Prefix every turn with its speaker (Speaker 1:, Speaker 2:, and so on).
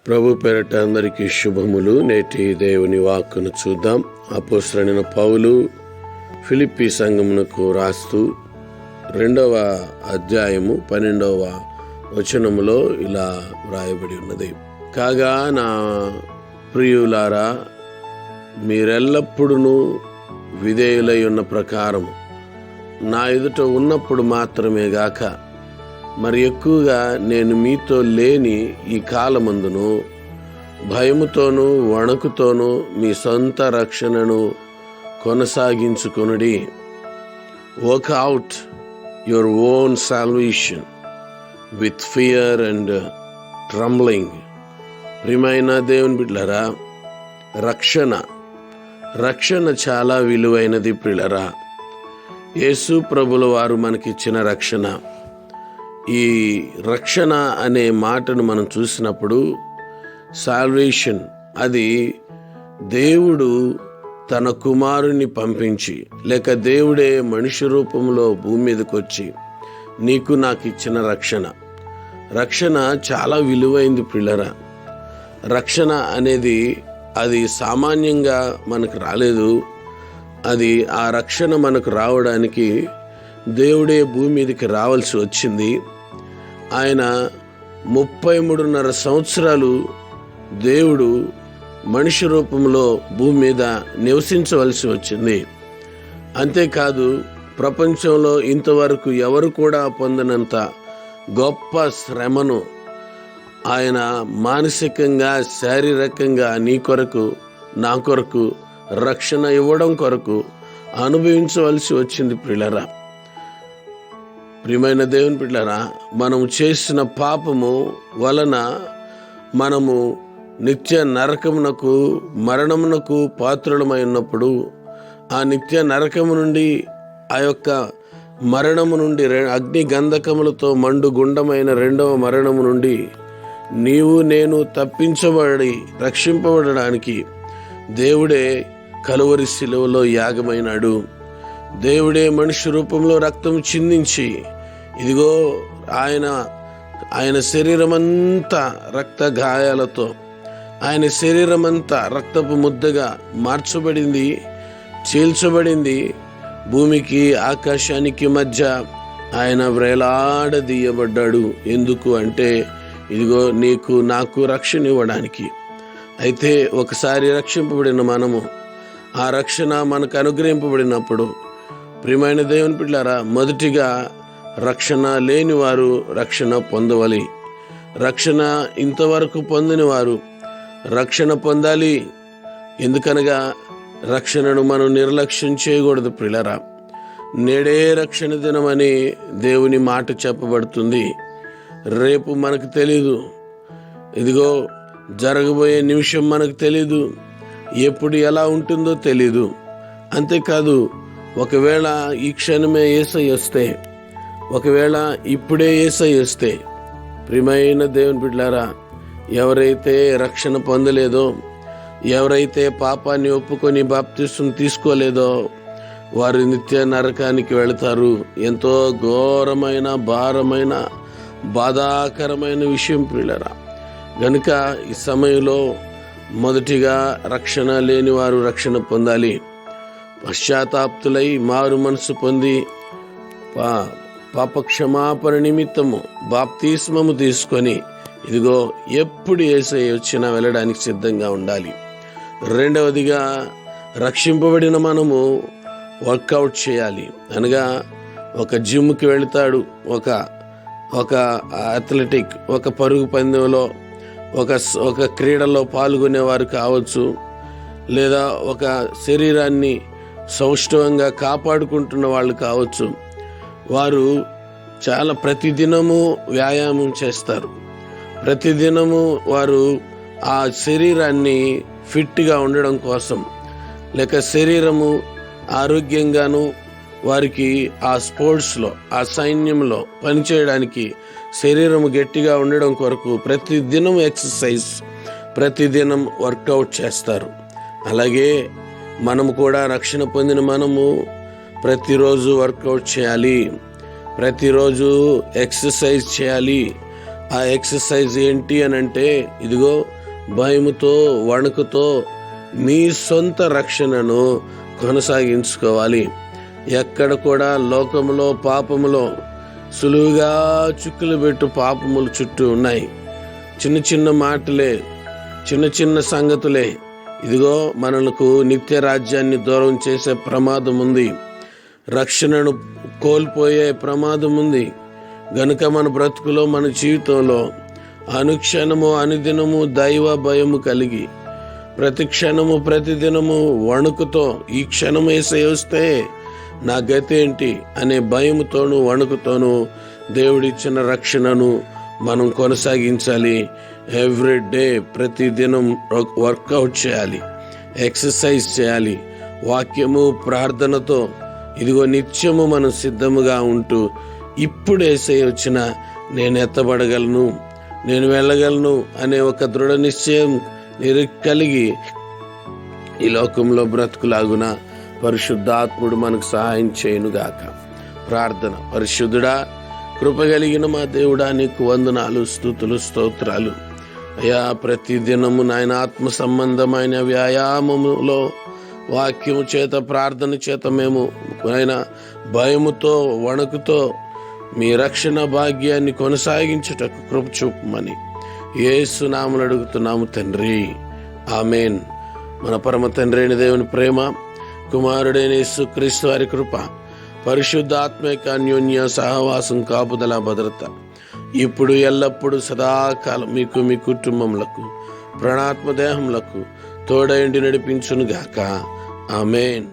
Speaker 1: ప్రభు పేరట అందరికీ శుభములు. నేటి దేవుని వాక్కును చూద్దాం. అపోస్తలుడైన పౌలు ఫిలిప్పీ సంఘమునకు రాస్తూ 2వ అధ్యాయము 12వ వచనములో ఇలా వ్రాయబడి ఉన్నది. కాగా నా ప్రియులారా, మీరెల్లప్పుడూ విధేయులై ఉన్న ప్రకారము నా ఎదుట ఉన్నప్పుడు మాత్రమే గాక మరి ఎక్కువగా నేను మీతో లేని ఈ కాలమందును భయముతోనూ వణుకుతోనూ మీ సొంత రక్షణను కొనసాగించుకొనుడి. Work out your own salvation with fear and trembling. ప్రియమైన దేవుని బిడ్డలారా, రక్షణ చాలా విలువైనది. ప్రియులారా, యేసు ప్రభుల వారు మనకిచ్చిన రక్షణ, ఈ రక్షణ అనే మాటను మనం చూసినప్పుడు సాల్వేషన్, అది దేవుడు తన కుమారుని పంపించి, లేక దేవుడే మనిషి రూపంలో భూమి మీదకి వచ్చి నీకు నాకు ఇచ్చిన రక్షణ చాలా విలువైంది. ప్రియులారా, రక్షణ అనేది అది సామాన్యంగా మనకు రాలేదు. అది ఆ రక్షణ మనకు రావడానికి దేవుడే భూమి మీదకి రావాల్సి వచ్చింది. ఆయన 33.5 సంవత్సరాలు దేవుడు మనిషి రూపంలో భూమి మీద నివసించవలసి వచ్చింది. అంతేకాదు, ప్రపంచంలో ఇంతవరకు ఎవరు కూడా పొందనంత గొప్ప శ్రమను ఆయన మానసికంగా, శారీరకంగా నీ కొరకు, నా కొరకు రక్షణ ఇవ్వడం కొరకు అనుభవించవలసి వచ్చింది. ప్రియులారా, ప్రియమైన దేవుని బిడ్డలారా, మనము చేసిన పాపము వలన మనము నిత్య నరకమునకు, మరణమునకు పాత్రులమై ఉన్నప్పుడు, ఆ నిత్య నరకము నుండి, ఆ యొక్క మరణము నుండి, అగ్ని గంధకములతో మండు గుండమైన 2వ మరణము నుండి నీవు నేను తప్పించబడి రక్షింపబడడానికి దేవుడే కలువరి శిలువలో యాగమైనాడు. దేవుడే మనిషి రూపంలో రక్తం చిందించి, ఇదిగో ఆయన శరీరమంతా రక్త గాయాలతో, ఆయన శరీరమంతా రక్తపు ముద్దగా మార్చబడింది, చీల్చబడింది. భూమికి ఆకాశానికి మధ్య ఆయన వ్రేలాడదీయబడ్డాడు. ఎందుకు అంటే, ఇదిగో నీకు నాకు రక్షణ ఇవ్వడానికి. అయితే ఒకసారి రక్షింపబడిన మనము, ఆ రక్షణ మనకు అనుగ్రహింపబడినప్పుడు, ప్రియమైన దేవుని బిడ్డలారా, మొదటిగా రక్షణ లేని వారు రక్షణ పొందవాలి. రక్షణ ఇంతవరకు పొందని వారు రక్షణ పొందాలి. ఎందుకనగా రక్షణను మనం నిర్లక్ష్యం చేయకూడదు. ప్రియులారా, నేడే రక్షణ దినమని దేవుని మాట చెప్పబడుతుంది. రేపు మనకు తెలీదు. ఇదిగో జరగబోయే నిమిషం మనకు తెలీదు. ఎప్పుడు ఎలా ఉంటుందో తెలీదు. అంతేకాదు, ఒకవేళ ఈ క్షణమే యేసయ్య వస్తే, ఒకవేళ ఇప్పుడే యేసయ్య వస్తే, ప్రియమైన దేవుని బిడ్డలారా, ఎవరైతే రక్షణ పొందలేదో, ఎవరైతే పాపాన్ని ఒప్పుకొని బాప్తిస్మం తీసుకోలేదో, వారు నిత్య నరకానికి వెళతారు. ఎంతో ఘోరమైన, భారమైన, బాధాకరమైన విషయం ప్రియులారా. గనుక ఈ సమయంలో మొదటిగా రక్షణ లేని వారు రక్షణ పొందాలి. పశ్చాత్తాప్తులై మారు మనసు పొంది పాపక్షమాపణ నిమిత్తము బాప్తిస్మము తీసుకొని, ఇదిగో ఎప్పుడు యేసయ్య వచ్చినా వెళ్ళడానికి సిద్ధంగా ఉండాలి. రెండవదిగా, రక్షింపబడిన మనము వర్కౌట్ చేయాలి. అనగా ఒక జిమ్కి వెళతాడు, ఒక అథ్లెటిక్, ఒక పరుగు పందెంలో, ఒక క్రీడలో పాల్గొనేవారు కావచ్చు, లేదా ఒక శరీరాన్ని సౌష్ఠవంగా కాపాడుకుంటున్న వాళ్ళు కావచ్చు. వారు ప్రతిదినము వ్యాయామం చేస్తారు. ప్రతిదినము వారు ఆ శరీరాన్ని ఫిట్గా ఉండడం కోసం, లేక శరీరము ఆరోగ్యంగాను, వారికి ఆ స్పోర్ట్స్లో, ఆ సైన్యంలో పనిచేయడానికి శరీరం గట్టిగా ఉండడం కొరకు ప్రతిదినం ఎక్సర్సైజ్, ప్రతిదినం వర్కౌట్ చేస్తారు. అలాగే మనము కూడా రక్షణ పొందిన మనము ప్రతిరోజు వర్కౌట్ చేయాలి, ప్రతిరోజు ఎక్సర్సైజ్ చేయాలి. ఆ ఎక్సర్సైజ్ ఏంటి అని అంటే, ఇదిగో భయముతో వణుకుతో మీ సొంత రక్షణను కొనసాగించుకోవాలి. ఎక్కడ కూడా లోకములో పాపములో సులువుగా చిక్కులు పెట్టు పాపములు చుట్టూ ఉన్నాయి. చిన్న చిన్న మాటలే, చిన్న చిన్న సంగతులే ఇదిగో మనకు నిత్య రాజ్యాన్ని దూరం చేసే ప్రమాదం ఉంది. రక్షణను కోల్పోయే ప్రమాదం ఉంది. గనుక మన బ్రతుకులో, మన జీవితంలో అనుక్షణము అనుదినము దైవ భయము కలిగి, ప్రతి క్షణము ప్రతిదినము వణుకుతో, ఈ క్షణం యేసయ్య వస్తే నా గతి ఏంటి అనే భయముతోనూ వణుకుతోనూ దేవుడిచ్చిన రక్షణను మనం కొనసాగించాలి. ఎవ్రీ డే, ప్రతిదినం వర్కౌట్ చేయాలి, ఎక్సర్సైజ్ చేయాలి. వాక్యము ప్రార్థనతో ఇదిగో నిత్యము మనం సిద్ధముగా ఉంటూ, ఇప్పుడు యేసయ్య వచ్చిన నేను ఎత్తబడగలను, నేను వెళ్ళగలను అనే ఒక దృఢ నిశ్చయం కలిగి ఈ లోకంలో బ్రతుకులాగున పరిశుద్ధాత్ముడు మనకు సహాయం చేయునుగాక. ప్రార్థన. పరిశుద్ధుడా, కృపగలిగిన మా దేవుడా, నీకు వందనాలు, స్తుతులు, స్తోత్రాలు అయ్యా. ప్రతిదినము నాయన ఆత్మ సంబంధమైన వ్యాయామములో వాక్యము చేత, ప్రార్థన చేత మేము ఆయన భయముతో వణుకుతో మీ రక్షణ భాగ్యాన్ని కొనసాగించుటకు కృప చూపమని యేసు నామమున అడుగుతున్నాము తండ్రి. ఆమేన్. మన పరమ తండ్రి అయిన దేవుని ప్రేమ, కుమారుడైన యేసుక్రీస్తు వారి కృప, పరిశుద్ధాత్మిక అన్యోన్య సహవాసం, కాపుదల, భద్రత ఇప్పుడు ఎల్లప్పుడూ సదాకాలం మీకు, మీ కుటుంబములకు, ప్రాణాత్మ దేహములకు తోడైండి నడిపించునుగాక. ఆమేన్.